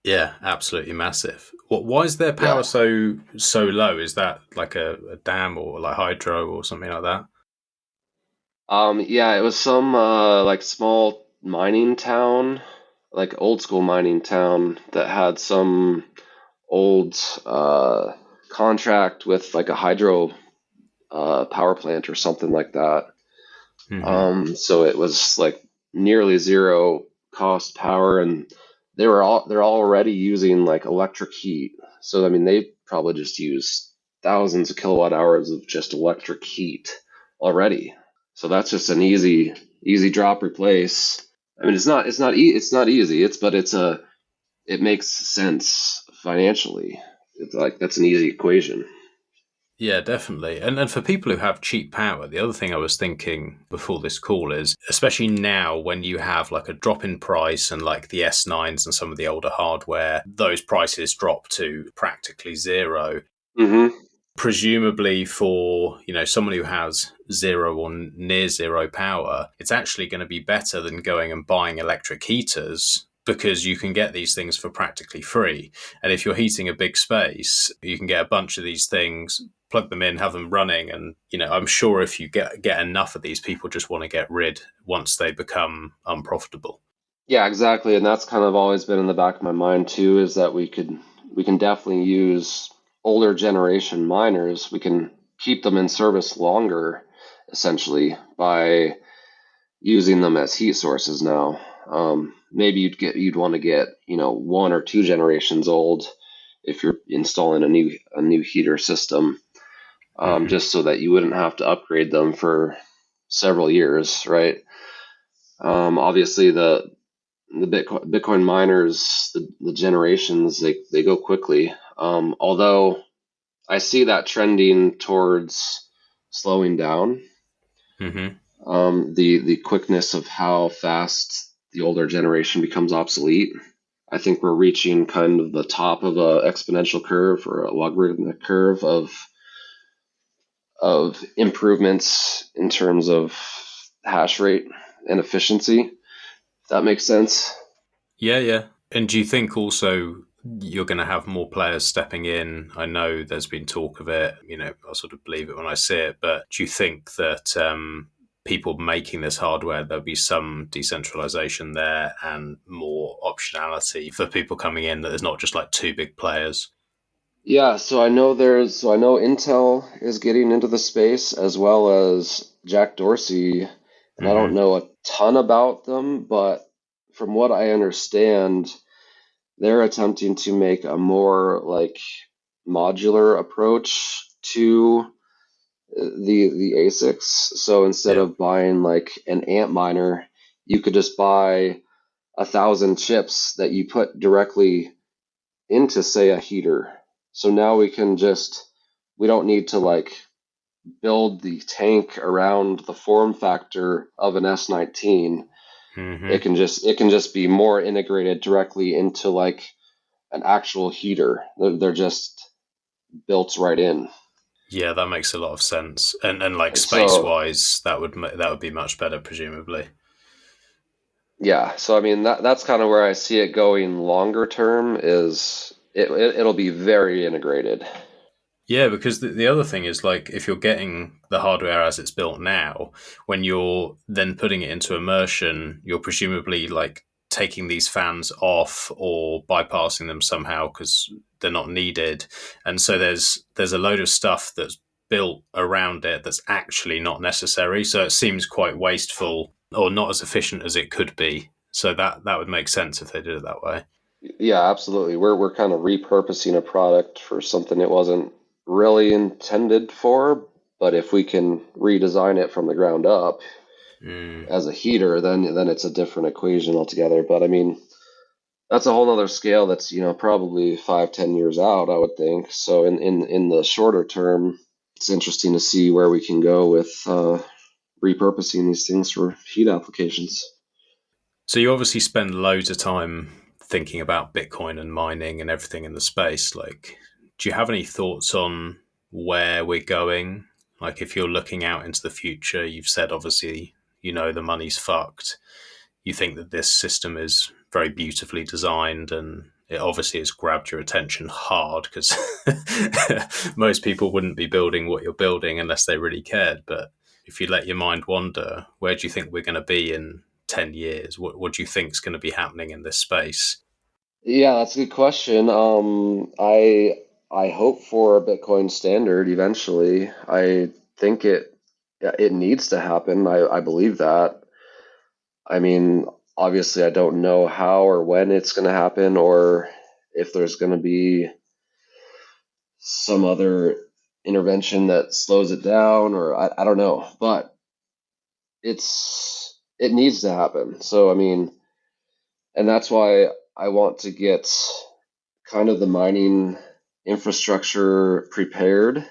Yeah, absolutely massive. Why is their power Yeah. so low? Is that like a dam or like hydro or something like that? Yeah, it was some like small mining town, like old school mining town that had some old contract with like a hydro power plant or something like that. Hmm. So it was like nearly zero cost power, and they're already using like electric heat. So I mean, they probably just use thousands of kilowatt hours of just electric heat already. So that's just an easy drop replace. I mean, it's not easy. It makes sense financially. It's like that's an easy equation. Yeah, definitely. And for people who have cheap power, the other thing I was thinking before this call is, especially now when you have like a drop in price and like the S9s and some of the older hardware, those prices drop to practically zero. Hmm. Presumably for someone who has zero or near zero power, it's actually going to be better than going and buying electric heaters because you can get these things for practically free. And if you're heating a big space, you can get a bunch of these things, plug them in, have them running, and I'm sure if you get enough of these, people just want to get rid once they become unprofitable. Yeah, exactly. And that's kind of always been in the back of my mind too, is that we can definitely use older generation miners. We can keep them in service longer, essentially, by using them as heat sources now. Maybe you'd want to get, 1 or 2 generations old if you're installing a new heater system, Hmm. just so that you wouldn't have to upgrade them for several years, right? Obviously, the Bitcoin miners, the generations, they go quickly. Although I see that trending towards slowing down. Hmm. The quickness of how fast the older generation becomes obsolete. I think we're reaching kind of the top of a exponential curve or a logarithmic curve of improvements in terms of hash rate and efficiency. If that makes sense. Yeah, yeah. And do you think also you're going to have more players stepping in? I know there's been talk of it. I sort of believe it when I see it. But do you think that people making this hardware, there'll be some decentralization there and more optionality for people coming in, that there's not just like two big players? Yeah, so I know Intel is getting into the space as well as Jack Dorsey, and I don't Hmm. know a ton about them, but from what I understand, they're attempting to make a more like modular approach to the ASICs. So instead Yeah. of buying like an ant miner, you could just buy 1,000 chips that you put directly into, say, a heater. So now we don't need to like build the tank around the form factor of an S19. It can just be more integrated directly into like an actual heater. They're just built right in. Yeah, that makes a lot of sense. And like space So wise, that would be much better, presumably. yeah, so I mean that's kind of where I see it going longer term is it'll be very integrated. Yeah, because the other thing is like if you're getting the hardware as it's built now, when you're then putting it into immersion, you're presumably like taking these fans off or bypassing them somehow because they're not needed, and so there's a load of stuff that's built around it that's actually not necessary. So it seems quite wasteful or not as efficient as it could be. So that would make sense if they did it that way. Yeah, absolutely. We're kind of repurposing a product for something it wasn't really intended for, but if we can redesign it from the ground up Mm. as a heater, then it's a different equation altogether. But I mean, that's a whole other scale that's, probably 5, 10 years out, I would think. So in the shorter term, it's interesting to see where we can go with repurposing these things for heat applications. So you obviously spend loads of time thinking about Bitcoin and mining and everything in the space. Like, do you have any thoughts on where we're going? Like, if you're looking out into the future, you've said obviously, the money's fucked. You think that this system is very beautifully designed and it obviously has grabbed your attention hard because most people wouldn't be building what you're building unless they really cared. But if you let your mind wander, where do you think we're going to be in 10 years? What do you think is going to be happening in this space? Yeah, that's a good question. I hope for a Bitcoin standard eventually. I think it needs to happen. I believe that. I mean, obviously, I don't know how or when it's going to happen, or if there's going to be some other intervention that slows it down, or I don't know. But it needs to happen. So I mean, and that's why I want to get kind of the mining infrastructure prepared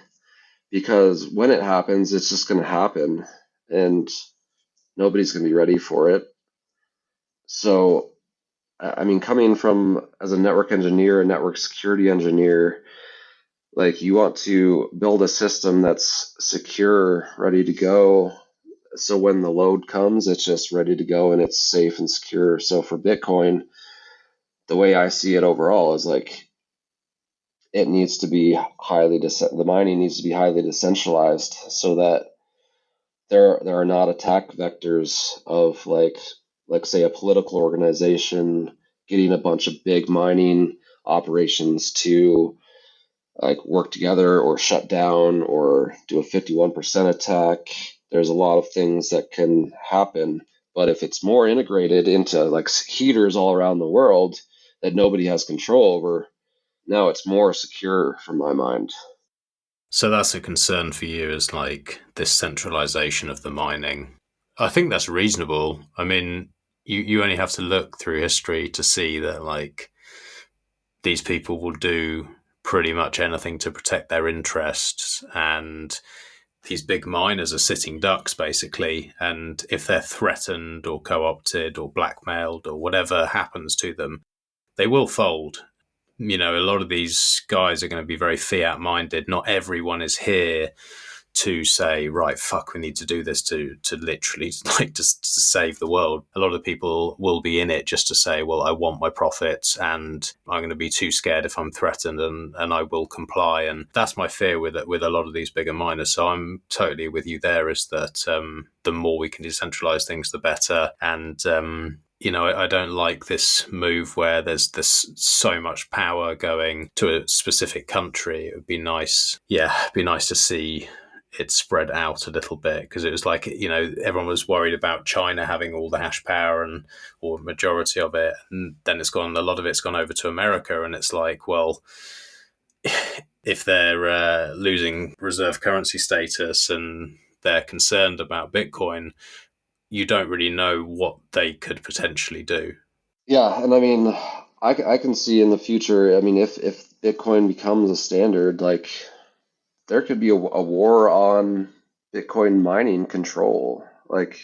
because when it happens, it's just going to happen and nobody's going to be ready for it. So, I mean, coming from as a network engineer, a network security engineer, like you want to build a system that's secure, ready to go. So when the load comes, it's just ready to go and it's safe and secure. So for Bitcoin, the way I see it overall is like it needs to be the mining needs to be highly decentralized so that there are not attack vectors of like say a political organization getting a bunch of big mining operations to like work together or shut down or do a 51% attack. There's a lot of things that can happen, but if it's more integrated into like heaters all around the world that nobody has control over, now it's more secure from my mind. So that's a concern for you, is like this centralization of the mining. I think that's reasonable. I mean, you only have to look through history to see that like these people will do pretty much anything to protect their interests, and these big miners are sitting ducks basically, and if they're threatened or co-opted or blackmailed or whatever happens to them, they will fold. A lot of these guys are going to be very fiat minded. Not everyone is here to say, right, fuck, we need to do this to literally like to save the world. A lot of people will be in it just to say, well, I want my profits and I'm going to be too scared if I'm threatened, and I will comply. And that's my fear with a lot of these bigger miners. So I'm totally with you there, is that the more we can decentralize things, the better. And I don't like this move where there's so much power going to a specific country. It would be nice, yeah, it'd be nice to see it spread out a little bit, because it was like, everyone was worried about China having all the hash power or majority of it, and then a lot of it's gone over to America, and it's like, well, if they're losing reserve currency status and they're concerned about Bitcoin, you don't really know what they could potentially do. Yeah, and I mean, I can see in the future, I mean, if Bitcoin becomes a standard, like there could be a war on Bitcoin mining control. Like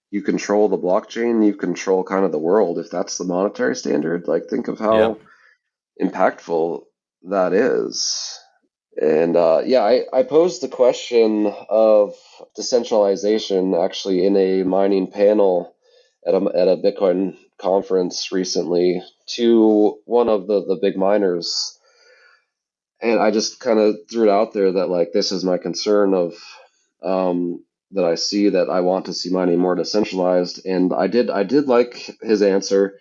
you control the blockchain, you control kind of the world if that's the monetary standard. Like think of Yeah. how impactful that is. And yeah, I posed the question of decentralization actually in a mining panel at a Bitcoin conference recently to one of the big miners. And I just kind of threw it out there that like this is my concern of that I see, that I want to see mining more decentralized. And I did like his answer.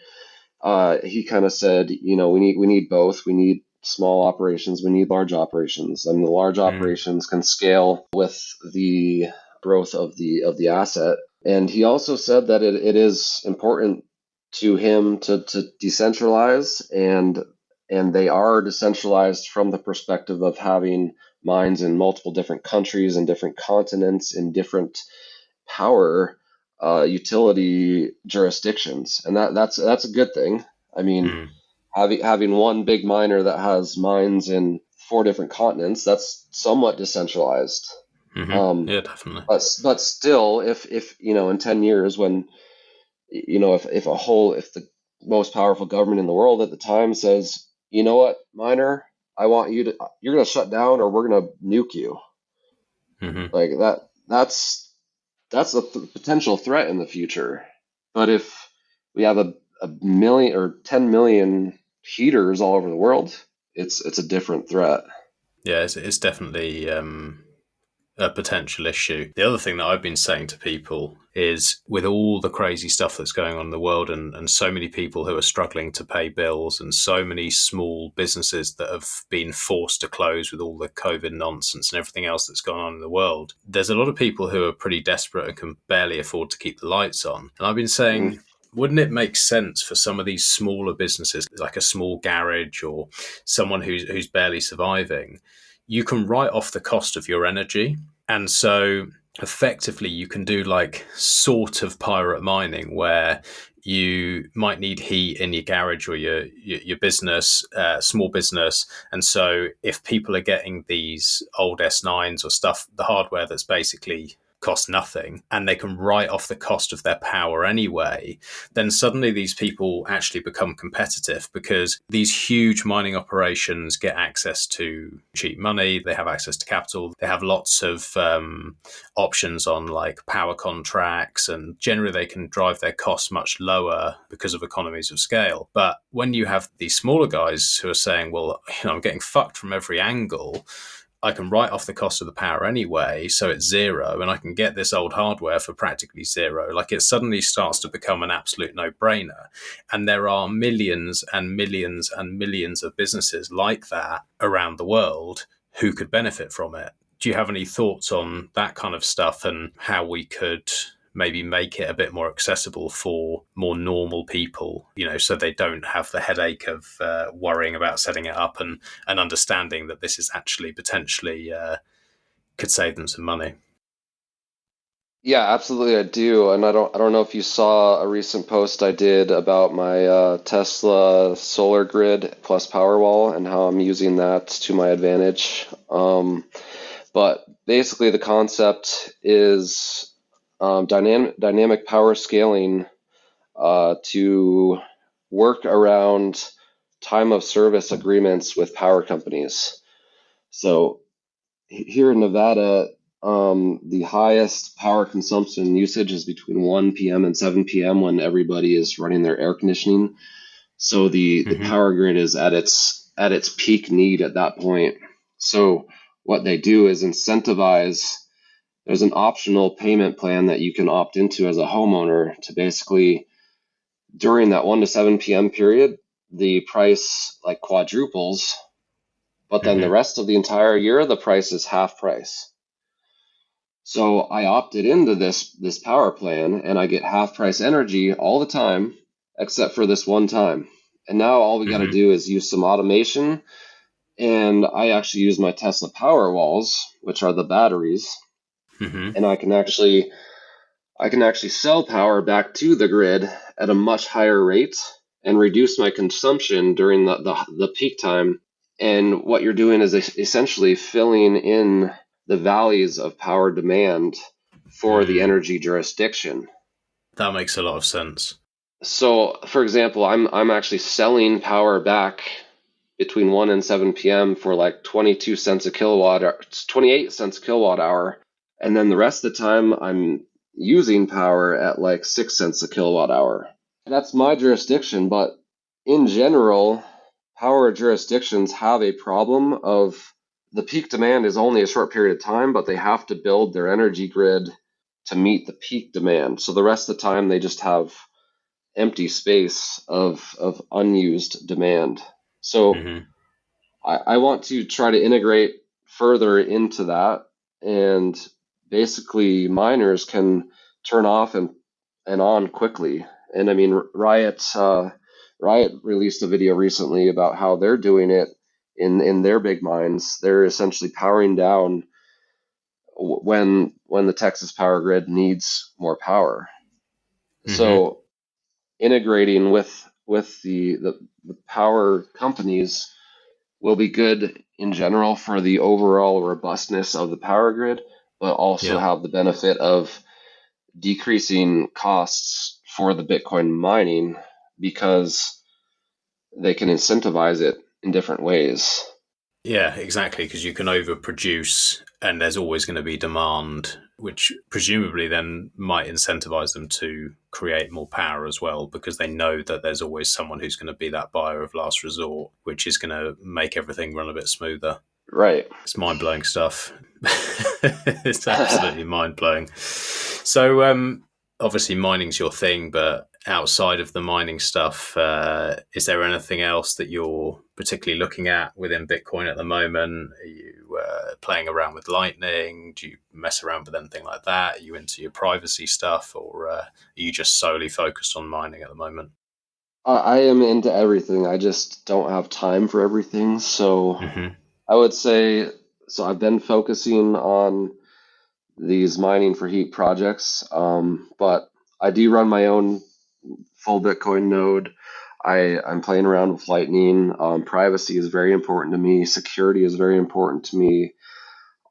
He kind of said, we need both. We need small operations. We need large operations. I mean, the large operations can scale with the growth of the asset. And he also said that it is important to him to decentralize, and they are decentralized from the perspective of having mines in multiple different countries and different continents in different power utility jurisdictions, and that's a good thing. I mean, having one big miner that has mines in 4 different continents, that's somewhat decentralized. Yeah, definitely. But still, if in 10 years when if the most powerful government in the world at the time says, you know what, miner, you're gonna shut down or we're gonna nuke you, like that's a potential threat in the future. But if we have a million or 10 million heaters all over the world, it's a different threat. Yeah, it's definitely a potential issue. The other thing that I've been saying to people is, with all the crazy stuff that's going on in the world, and so many people who are struggling to pay bills, and so many small businesses that have been forced to close with all the COVID nonsense and everything else that's gone on in the world, there's a lot of people who are pretty desperate and can barely afford to keep the lights on. And I've been saying, wouldn't it make sense for some of these smaller businesses, like a small garage or someone who's barely surviving? You can write off the cost of your energy. And so effectively you can do like sort of pirate mining, where you might need heat in your garage or your business, small business. And so if people are getting these old S9s or stuff, the hardware that's basically cost nothing, and they can write off the cost of their power anyway, then suddenly these people actually become competitive, because these huge mining operations get access to cheap money, they have access to capital, they have lots of options on like power contracts, and generally they can drive their costs much lower because of economies of scale. But when you have these smaller guys who are saying, well, I'm getting fucked from every angle, I can write off the cost of the power anyway, so it's zero, and I can get this old hardware for practically zero. Like, it suddenly starts to become an absolute no-brainer. And there are millions and millions and millions of businesses like that around the world who could benefit from it. Do you have any thoughts on that kind of stuff, and how we could maybe make it a bit more accessible for more normal people, so they don't have the headache of worrying about setting it up, and understanding that this is actually potentially could save them some money? Yeah, absolutely, I do. And I don't know if you saw a recent post I did about my Tesla solar grid plus Powerwall and how I'm using that to my advantage. But basically, the concept is dynamic power scaling to work around time of service agreements with power companies. So here in Nevada, the highest power consumption usage is between 1 p.m. and 7 p.m. when everybody is running their air conditioning. So the power grid is at its peak need at that point. So what they do is incentivize. There's an optional payment plan that you can opt into as a homeowner to basically, during that 1 to 7 p.m. period, the price like quadruples, but then the rest of the entire year, the price is half price. So I opted into this power plan, and I get half price energy all the time, except for this one time. And now all we got to do is use some automation, and I actually use my Tesla power walls, which are the batteries, and I can actually sell power back to the grid at a much higher rate and reduce my consumption during the peak time. And what you're doing is essentially filling in the valleys of power demand for the energy jurisdiction. That makes a lot of sense. So, for example, I'm actually selling power back between 1 and 7 p.m. for like 22 cents a kilowatt, or 28 cents a kilowatt hour, and then the rest of the time I'm using power at like 6 cents a kilowatt hour. That's my jurisdiction, but in general, power jurisdictions have a problem of the peak demand is only a short period of time, but they have to build their energy grid to meet the peak demand. So the rest of the time they just have empty space of unused demand. So I want to try to integrate further into that, and basically miners can turn off and on quickly. And I mean, Riot released a video recently about how they're doing it in their big mines. They're essentially powering down when the Texas power grid needs more power. So integrating with the power companies will be good in general for the overall robustness of the power grid, but also have the benefit of decreasing costs for the Bitcoin mining because they can incentivize it in different ways. Yeah, exactly, because you can overproduce and there's always going to be demand, which presumably then might incentivize them to create more power as well, because they know that there's always someone who's going to be that buyer of last resort, which is going to make everything run a bit smoother. Right. It's mind-blowing stuff. It's absolutely mind-blowing. So, obviously mining's your thing, but outside of the mining stuff, is there anything else that you're particularly looking at within Bitcoin at the moment? Are you playing around with Lightning? Do you mess around with anything like that? Are you into your privacy stuff, or are you just solely focused on mining at the moment? I am into everything. I just don't have time for everything. So I would say, so I've been focusing on these mining for heat projects, but I do run my own full Bitcoin node. I'm playing around with Lightning. Privacy is very important to me. Security is very important to me.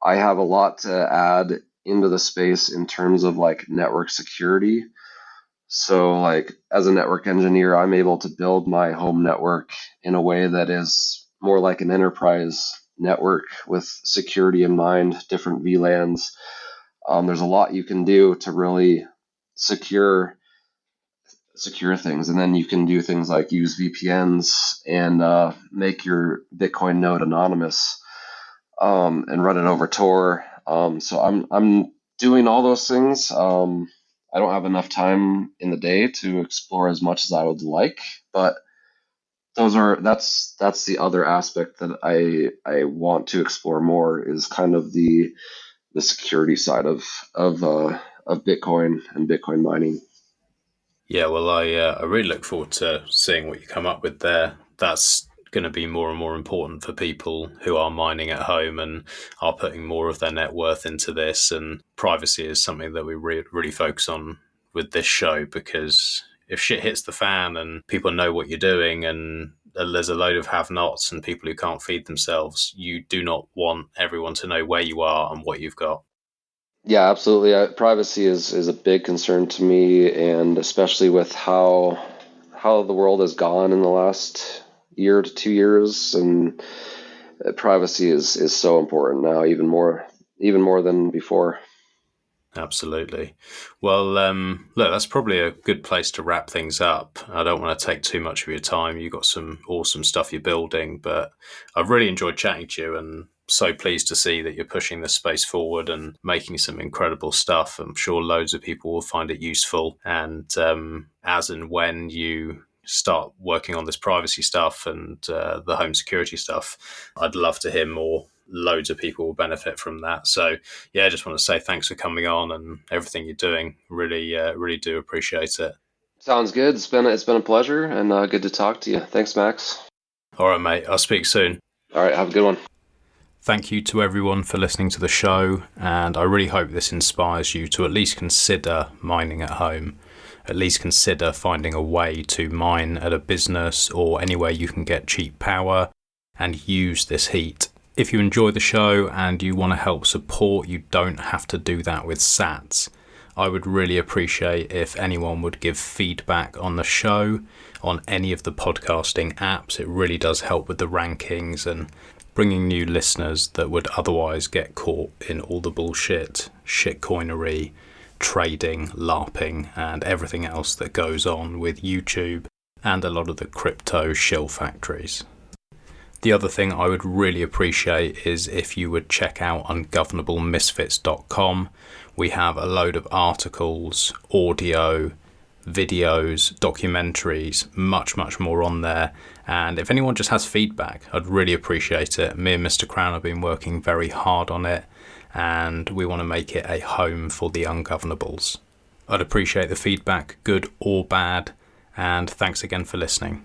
I have a lot to add into the space in terms of like network security. So, like, as a network engineer, I'm able to build my home network in a way that is more like an enterprise network with security in mind, different VLANs. There's a lot you can do to really secure things, and then you can do things like use VPNs and make your Bitcoin node anonymous, and run it over Tor. So I'm doing all those things. I don't have enough time in the day to explore as much as I would like, but that's the other aspect that I want to explore more, is kind of the security side of Bitcoin and Bitcoin mining. Yeah, well, I really look forward to seeing what you come up with there. That's going to be more and more important for people who are mining at home and are putting more of their net worth into this. And privacy is something that we really focus on with this show, because if shit hits the fan and people know what you're doing and there's a load of have-nots and people who can't feed themselves, you do not want everyone to know where you are and what you've got. Yeah, absolutely. Privacy is a big concern to me, and especially with how the world has gone in the last year to 2 years, and privacy is so important now, even more than before. Absolutely. Well, look, that's probably a good place to wrap things up. I don't want to take too much of your time. You've got some awesome stuff you're building, but I've really enjoyed chatting to you and so pleased to see that you're pushing this space forward and making some incredible stuff. I'm sure loads of people will find it useful. And as and when you start working on this privacy stuff and the home security stuff, I'd love to hear more loads of people will benefit from that. So yeah, I just want to say thanks for coming on and everything you're doing. Really do appreciate it. Sounds good. It's been a pleasure and good to talk to you. Thanks, Max. All right, mate. I'll speak soon. All right, have a good one. Thank you to everyone for listening to the show, and I really hope this inspires you to at least consider mining at home, at least consider finding a way to mine at a business or anywhere you can get cheap power and use this heat. If you enjoy the show and you want to help support, you don't have to do that with sats. I would really appreciate if anyone would give feedback on the show on any of the podcasting apps. It really does help with the rankings and bringing new listeners that would otherwise get caught in all the bullshit, shitcoinery, trading, LARPing, and everything else that goes on with YouTube and a lot of the crypto shill factories. The other thing I would really appreciate is if you would check out ungovernablemisfits.com. We have a load of articles, audio, videos, documentaries, much more on there. And if anyone just has feedback, I'd really appreciate it. Me and Mr. Crown have been working very hard on it, and we want to make it a home for the ungovernables. I'd appreciate the feedback, good or bad, and thanks again for listening.